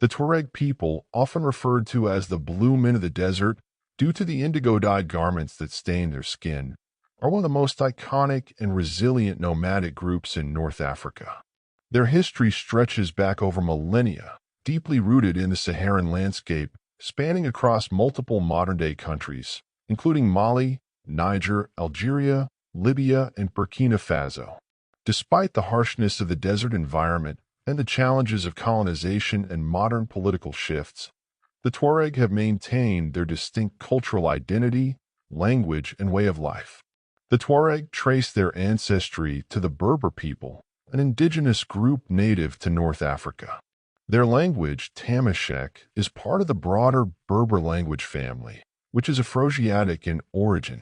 The Tuareg people, often referred to as the blue men of the desert due to the indigo-dyed garments that stain their skin, are one of the most iconic and resilient nomadic groups in North Africa. Their history stretches back over millennia, deeply rooted in the Saharan landscape, spanning across multiple modern-day countries, including Mali, Niger, Algeria, Libya, and Burkina Faso. Despite the harshness of the desert environment and the challenges of colonization and modern political shifts, the Tuareg have maintained their distinct cultural identity, language, and way of life. The Tuareg trace their ancestry to the Berber people, an indigenous group native to North Africa. Their language, Tamashek, is part of the broader Berber language family, which is Afroasiatic in origin.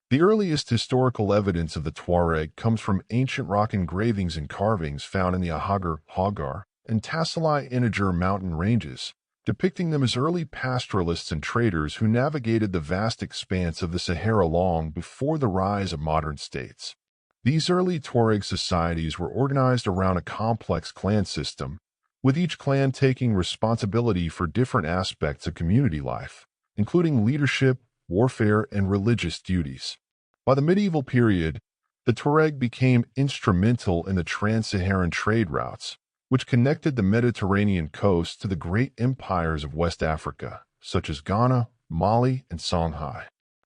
The earliest historical evidence of the Tuareg comes from ancient rock engravings and carvings found in the Ahagar, Hagar, and Tassalai Integer mountain ranges, depicting them as early pastoralists and traders who navigated the vast expanse of the Sahara long before the rise of modern states. These early Tuareg societies were organized around a complex clan system, with each clan taking responsibility for different aspects of community life, including leadership, warfare, and religious duties. By the medieval period, the Tuareg became instrumental in the trans-Saharan trade routes, which connected the Mediterranean coast to the great empires of West Africa, such as Ghana, Mali, and Songhai.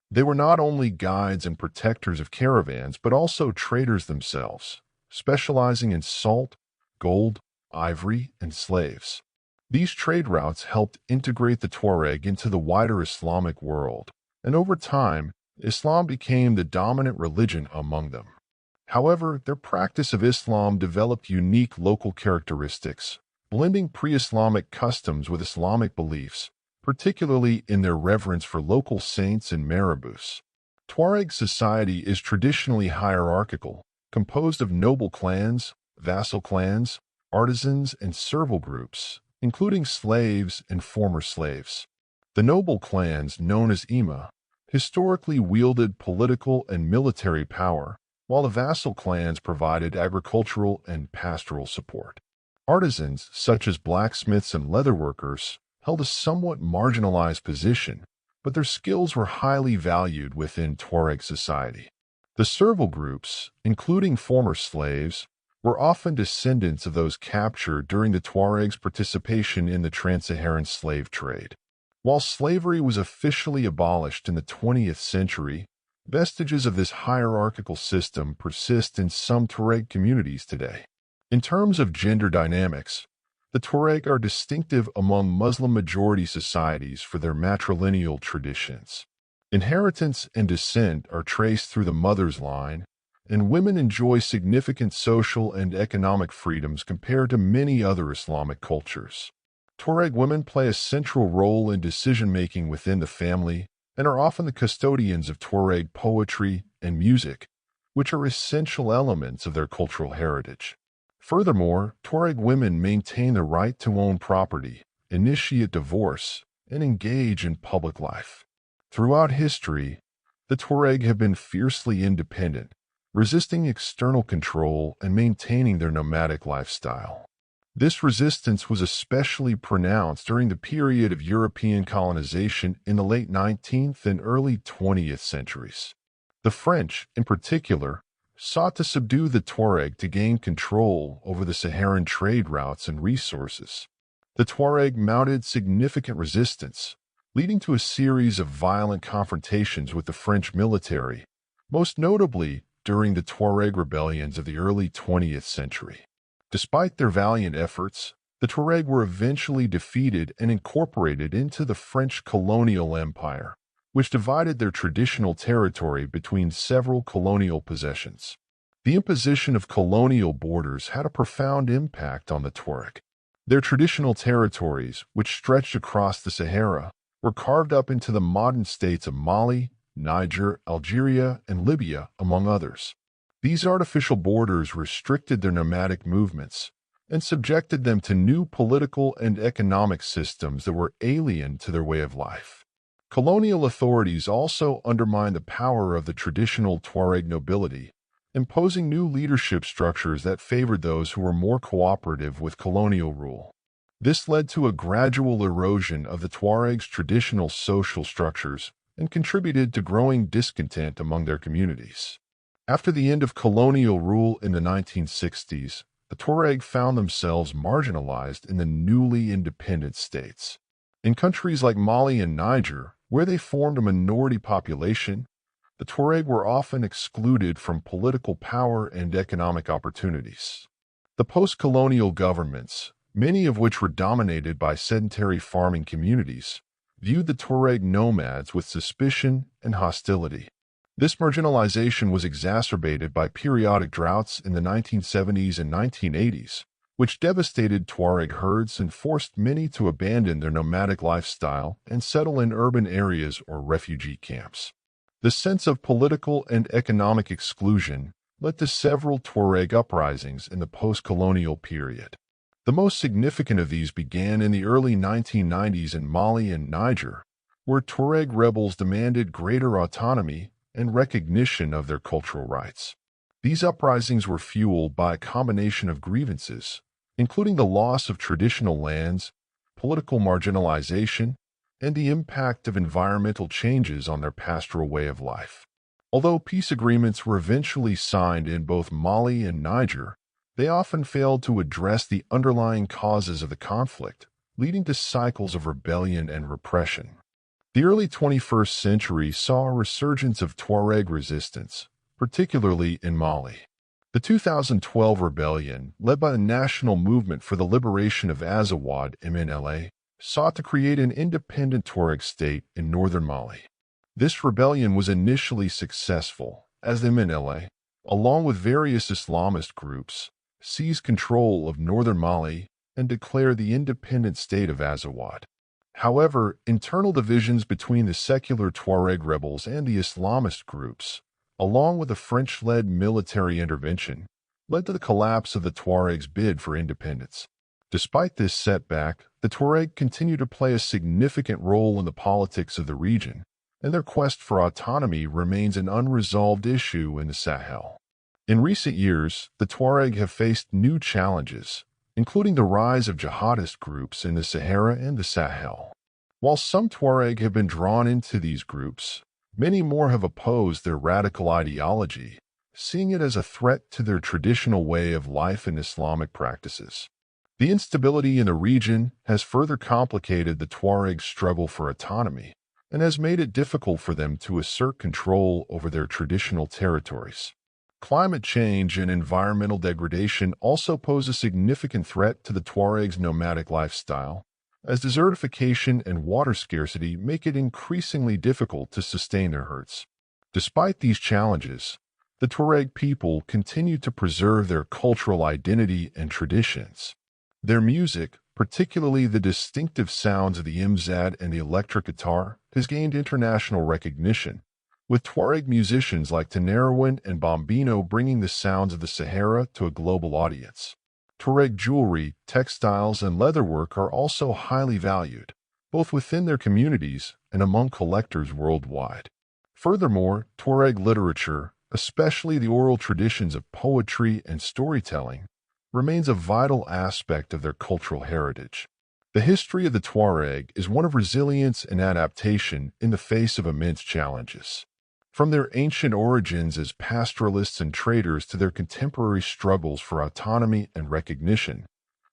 They were not only guides and protectors of caravans, but also traders themselves, specializing in salt, gold, ivory, and slaves. These trade routes helped integrate the Tuareg into the wider Islamic world, and over time, Islam became the dominant religion among them. However, their practice of Islam developed unique local characteristics, blending pre-Islamic customs with Islamic beliefs, particularly in their reverence for local saints and marabouts. Tuareg society is traditionally hierarchical, composed of noble clans, vassal clans, artisans, and servile groups, including slaves and former slaves. The noble clans, known as Ima, historically wielded political and military power, while the vassal clans provided agricultural and pastoral support. Artisans, such as blacksmiths and leatherworkers, held a somewhat marginalized position, but their skills were highly valued within Tuareg society. The servile groups, including former slaves, were often descendants of those captured during the Tuareg's participation in the trans-Saharan slave trade. While slavery was officially abolished in the 20th century, vestiges of this hierarchical system persist in some Tuareg communities today. In terms of gender dynamics, the Tuareg are distinctive among Muslim-majority societies for their matrilineal traditions. Inheritance and descent are traced through the mother's line, and women enjoy significant social and economic freedoms compared to many other Islamic cultures. Tuareg women play a central role in decision-making within the family and are often the custodians of Tuareg poetry and music, which are essential elements of their cultural heritage. Furthermore, Tuareg women maintain the right to own property, initiate divorce, and engage in public life. Throughout history, the Tuareg have been fiercely independent, resisting external control and maintaining their nomadic lifestyle. This resistance was especially pronounced during the period of European colonization in the late 19th and early 20th centuries. The French, in particular, sought to subdue the Tuareg to gain control over the Saharan trade routes and resources. The Tuareg mounted significant resistance, leading to a series of violent confrontations with the French military, most notably during the Tuareg rebellions of the early 20th century. Despite their valiant efforts, the Tuareg were eventually defeated and incorporated into the French colonial empire, which divided their traditional territory between several colonial possessions. The imposition of colonial borders had a profound impact on the Tuareg. Their traditional territories, which stretched across the Sahara, were carved up into the modern states of Mali, Niger, Algeria, and Libya, among others. These artificial borders restricted their nomadic movements and subjected them to new political and economic systems that were alien to their way of life. Colonial authorities also undermined the power of the traditional Tuareg nobility, imposing new leadership structures that favored those who were more cooperative with colonial rule. This led to a gradual erosion of the Tuaregs' traditional social structures and contributed to growing discontent among their communities. After the end of colonial rule in the 1960s, the Tuareg found themselves marginalized in the newly independent states. In countries like Mali and Niger, where they formed a minority population, the Tuareg were often excluded from political power and economic opportunities. The post-colonial governments, many of which were dominated by sedentary farming communities, viewed the Tuareg nomads with suspicion and hostility. This marginalization was exacerbated by periodic droughts in the 1970s and 1980s, which devastated Tuareg herds and forced many to abandon their nomadic lifestyle and settle in urban areas or refugee camps. The sense of political and economic exclusion led to several Tuareg uprisings in the post-colonial period. The most significant of these began in the early 1990s in Mali and Niger, where Tuareg rebels demanded greater autonomy and recognition of their cultural rights. These uprisings were fueled by a combination of grievances, including the loss of traditional lands, political marginalization, and the impact of environmental changes on their pastoral way of life. Although peace agreements were eventually signed in both Mali and Niger, they often failed to address the underlying causes of the conflict, leading to cycles of rebellion and repression. The early 21st century saw a resurgence of Tuareg resistance, particularly in Mali. The 2012 rebellion, led by the National Movement for the Liberation of Azawad (MNLA), sought to create an independent Tuareg state in northern Mali. This rebellion was initially successful, as the MNLA, along with various Islamist groups, seized control of northern Mali and declared the independent state of Azawad. However, internal divisions between the secular Tuareg rebels and the Islamist groups, along with a French-led military intervention, led to the collapse of the Tuaregs' bid for independence. Despite this setback, the Tuareg continue to play a significant role in the politics of the region, and their quest for autonomy remains an unresolved issue in the Sahel. In recent years, the Tuareg have faced new challenges, including the rise of jihadist groups in the Sahara and the Sahel. While some Tuareg have been drawn into these groups, many more have opposed their radical ideology, seeing it as a threat to their traditional way of life and Islamic practices. The instability in the region has further complicated the Tuareg struggle for autonomy and has made it difficult for them to assert control over their traditional territories. Climate change and environmental degradation also pose a significant threat to the Tuareg's nomadic lifestyle, as desertification and water scarcity make it increasingly difficult to sustain their herds. Despite these challenges, the Tuareg people continue to preserve their cultural identity and traditions. Their music, particularly the distinctive sounds of the imzad and the electric guitar, has gained international recognition, with Tuareg musicians like Tenerwin and Bombino bringing the sounds of the Sahara to a global audience. Tuareg jewelry, textiles, and leatherwork are also highly valued, both within their communities and among collectors worldwide. Furthermore, Tuareg literature, especially the oral traditions of poetry and storytelling, remains a vital aspect of their cultural heritage. The history of the Tuareg is one of resilience and adaptation in the face of immense challenges. From their ancient origins as pastoralists and traders to their contemporary struggles for autonomy and recognition,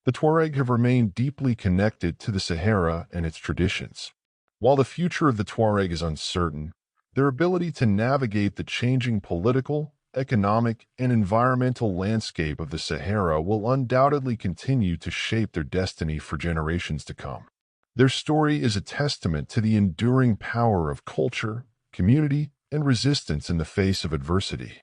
the Tuareg have remained deeply connected to the Sahara and its traditions. While the future of the Tuareg is uncertain, their ability to navigate the changing political, economic, and environmental landscape of the Sahara will undoubtedly continue to shape their destiny for generations to come. Their story is a testament to the enduring power of culture, community, and resistance in the face of adversity.